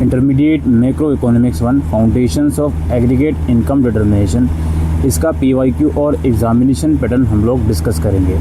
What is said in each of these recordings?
Intermediate macro economics 1 foundations of aggregate income determination, इसका PYQ और examination pattern हम लोग डिस्कस करेंगे।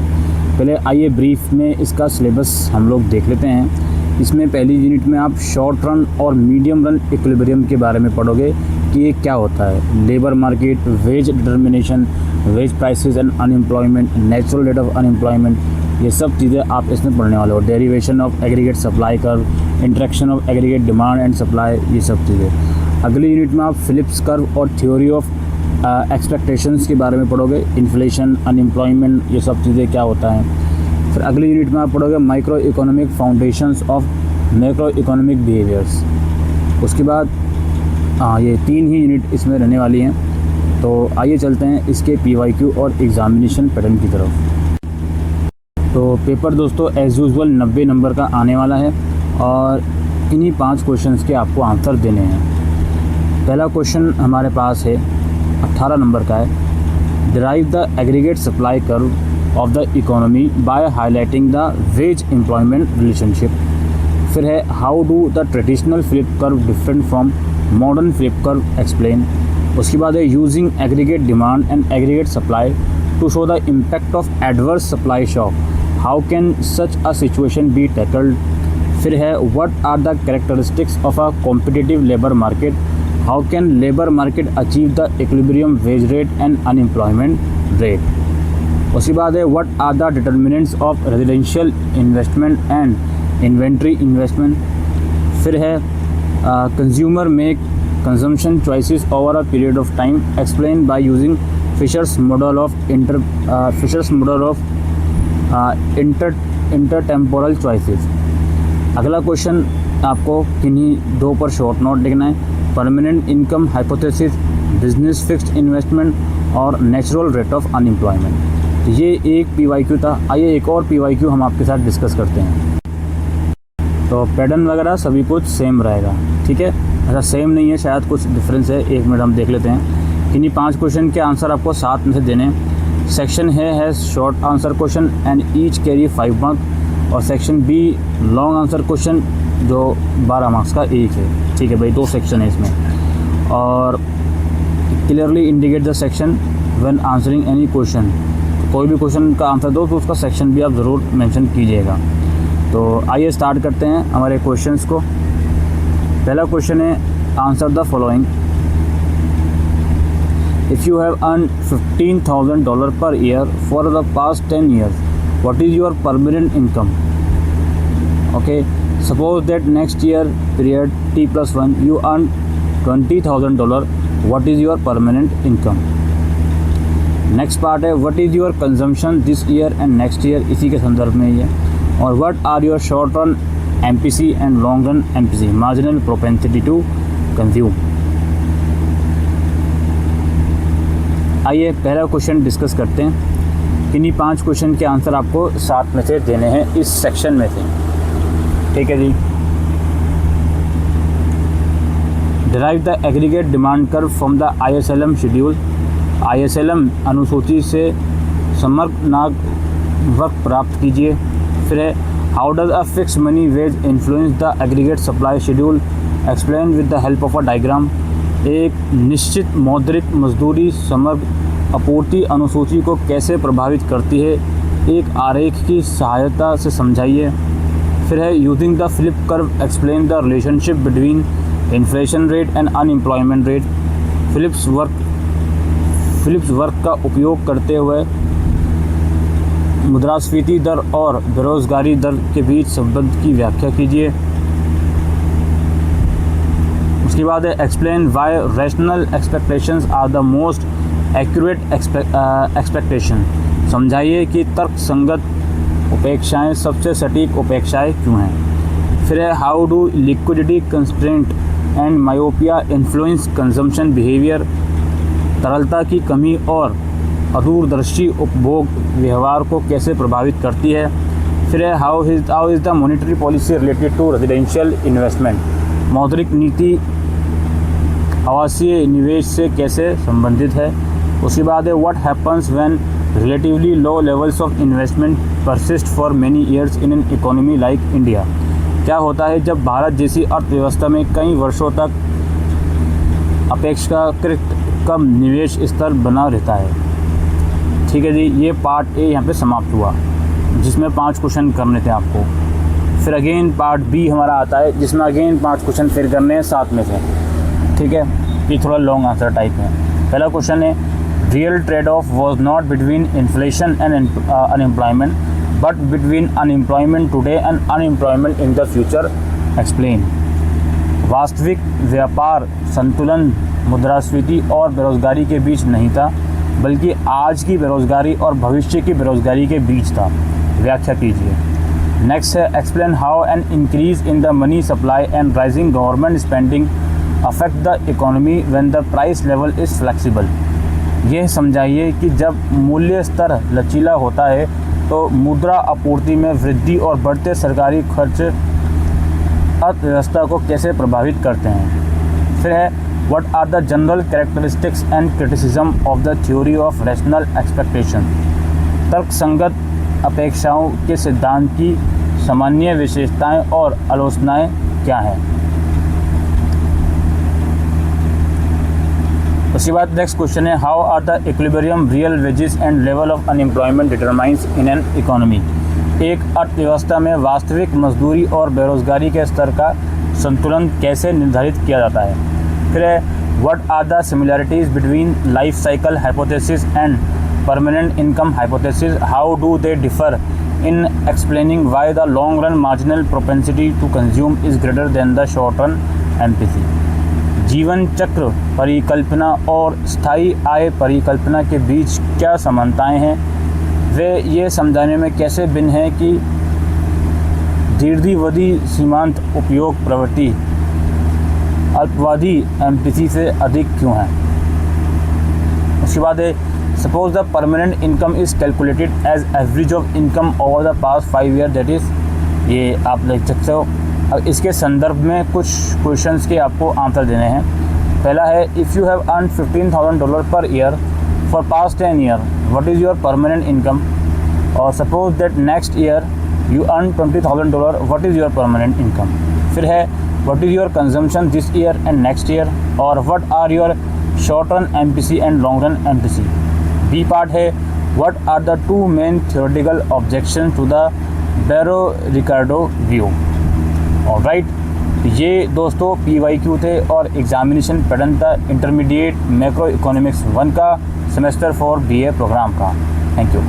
पहले आइए ब्रीफ में इसका सिलेबस हम लोग देख लेते हैं। इसमें पहली यूनिट में आप शॉर्ट रन और मीडियम रन इक्विलिब्रियम के बारे में पढ़ोगे कि ये क्या होता है, labour market, wage determination, wage prices and unemployment, natural rate of unemployment, ये सब चीज़ें आप इसमें पढ़ने वाले हो। Derivation of aggregate supply curve, interaction of aggregate demand and supply, ये सब चीज़ें। अगली यूनिट में आप फिलिप्स कर्व और थ्योरी ऑफ एक्सपेक्टेशंस के बारे में पढ़ोगे, इन्फ्लेशन, अनएम्प्लॉयमेंट, ये सब चीज़ें क्या होता है। फिर अगली यूनिट में आप पढ़ोगे micro economic foundations of macro economic behaviours. उसके बाद ये 3 ही यूनिट इसमें रहने वाली हैं। तो आइए चलते हैं इसके PYQ और एग्ज़ामिनेशन पैटर्न की तरफ। तो पेपर दोस्तों एज़ यूजुअल 90 नंबर का आने वाला है और इन्हीं 5 क्वेश्चंस के आपको आंसर देने हैं। पहला क्वेश्चन हमारे पास है 18 नंबर का है, derive the aggregate supply curve of the economy by highlighting the wage employment relationship. फिर है how do the traditional flip curve different from modern flip curve explain. उसके बाद है using aggregate demand and aggregate supply to show the impact of adverse supply shock, how can such a situation be tackled. फिर है what are the characteristics of a competitive labour market, how can labour market achieve the equilibrium wage rate and unemployment rate. उसके बाद है what are the determinants of residential investment and inventory investment. फिर है consumer make consumption choices over a period of time, explain by using Fisher's model of intertemporal choices. अगला question आपको किन्हीं 2 पर short note लिखना है, permanent income hypothesis, business fixed investment और natural rate of unemployment. ये एक PYQ था। आइए एक और PYQ हम आपके साथ डिस्कस करते हैं। तो पैटर्न वगैरह सभी कुछ सेम रहेगा, ठीक है। ऐसा सेम नहीं है, शायद कुछ डिफरेंस है, 1 मिनट हम देख लेते हैं। किन्हीं 5 क्वेश्चन के आंसर आपको 7 में से देने। सेक्शन है short answer question and each carry 5 marks, और section B long answer question जो 12 मार्क्स का एक है, ठीक है भाई। 2 सेक्शन है इसमें। और clearly indicate the section when answering any question, कोई भी क्वेश्चन का आंसर दो तो उसका सेक्शन भी आप ज़रूर मेंशन कीजिएगा। तो आइए स्टार्ट करते हैं हमारे क्वेश्चंस को। पहला क्वेश्चन है answer the following. If you have earn $15,000 per year for the past 10 years, what is your permanent income? Okay, suppose that next year period T+1 you earn $20,000, what is your permanent income? Next part है what is your consumption this year and next year, इसी के संदर्भ में ये। और what are your short run MPC and long run MPC, marginal propensity to consume. आइए पहला question discuss करते हैं। किन्हीं 5 क्वेश्चन के आंसर आपको 7 में से देने हैं इस सेक्शन में से, ठीक है जी। Derive the aggregate demand curve from the ISLM schedule, ISLM अनुसूची से समर्पनाक वक्त प्राप्त कीजिए। फिर है how does a fix money wage influence the aggregate supply schedule, explain with the help of a diagram. एक निश्चित मौद्रिक मजदूरी समग्र आपूर्ति अनुसूची को कैसे प्रभावित करती है, एक आरेख की सहायता से समझाइए। फिर है using the flip curve explain the relationship between inflation rate and unemployment rate. Phillips work का उपयोग करते हुए मुद्रास्फीति दर और बेरोजगारी दर के बीच संबंध की व्याख्या कीजिए। उसके बाद है explain why rational expectations are the most accurate expectation, समझाइए कि तर्क संगत उपेक्षाएं सबसे सटीक उपेक्षाएं क्यों हैं। फिर है how do liquidity constraint and myopia influence consumption behaviour, तरलता की कमी और अदूरदर्शी उपभोग व्यवहार को कैसे प्रभावित करती है। फिर है how is the monetary policy related to residential investment, मौद्रिक नीति आवासीय निवेश से कैसे संबंधित है। उसके बाद है what happens when relatively low levels of investment persist for many years in an economy like India, क्या होता है जब भारत जैसी अर्थव्यवस्था में कई वर्षों तक अपेक्षाकृत कम निवेश स्तर बना रहता है। ठीक है जी, ये पार्ट ए यहाँ पे समाप्त हुआ जिसमें 5 क्वेश्चन करने थे आपको। फिर अगेन पार्ट बी हमारा आता है जिसमें अगेन 5 क्वेश्चन फिर करने हैं 7 में से। ठीक है, ये थोड़ा लॉन्ग आंसर टाइप है। पहला क्वेश्चन है, real trade off was not between inflation and unemployment but between unemployment today and unemployment in the future, explain. वास्तविक व्यापार संतुलन मुद्रास्फीति और बेरोजगारी के बीच नहीं था, बल्कि आज की बेरोजगारी और भविष्य की बेरोजगारी के बीच था। व्याख्या कीजिए। नेक्स्ट है, explain how an increase in the money supply and rising government spending affect the economy when the price level is flexible. यह समझाइए कि जब मूल्य स्तर लचीला होता है तो मुद्रा आपूर्ति में वृद्धि और बढ़ते सरकारी खर्च अर्थव्यवस्था को कैसे प्रभावित करते हैं। फिर है, what are the general characteristics and criticism of the theory of rational expectation. तर्कसंगत अपेक्षाओं के सिद्धांत की सामान्य विशेषताएं और आलोचनाएं क्या हैं। उसके बाद नेक्स्ट क्वेश्चन है, how are the equilibrium real wages and level of unemployment determines in an economy. एक अर्थव्यवस्था में वास्तविक मजदूरी और बेरोजगारी के स्तर का संतुलन कैसे निर्धारित किया जाता है। फिर है, what are the similarities between life cycle hypothesis and permanent income hypothesis, how do they differ in explaining why the long run marginal propensity to consume is greater than the short run empathy. जीवन चक्र परिकल्पना और स्थायी आय परिकल्पना के बीच क्या समानताएं हैं, वे ये समझाने में कैसे भिन्न हैं कि दीर्घावधि सीमांत उपयोग प्रवृत्ति अल्पवादी एम्पैथी से अधिक क्यों है। उसके बाद है, suppose the permanent income is calculated as average of income over the past 5 year, that is, ये आप लिख सकते हो। अब इसके संदर्भ में कुछ क्वेश्चंस के आपको आंसर देने हैं। पहला है, if you have earn $15,000 per year for past 10 year, what is your permanent income. और suppose that next year you earn $20,000, what is your permanent income. फिर है, what is your consumption this year and next year, और what are your short run MPC and long run MPC. B part है, what are the 2 main theoretical objection to the Barro Ricardo view. Alright, ये दोस्तों PYQ थे और examination pattern था intermediate macro economics 1 का semester 4 BA programme का। Thank you.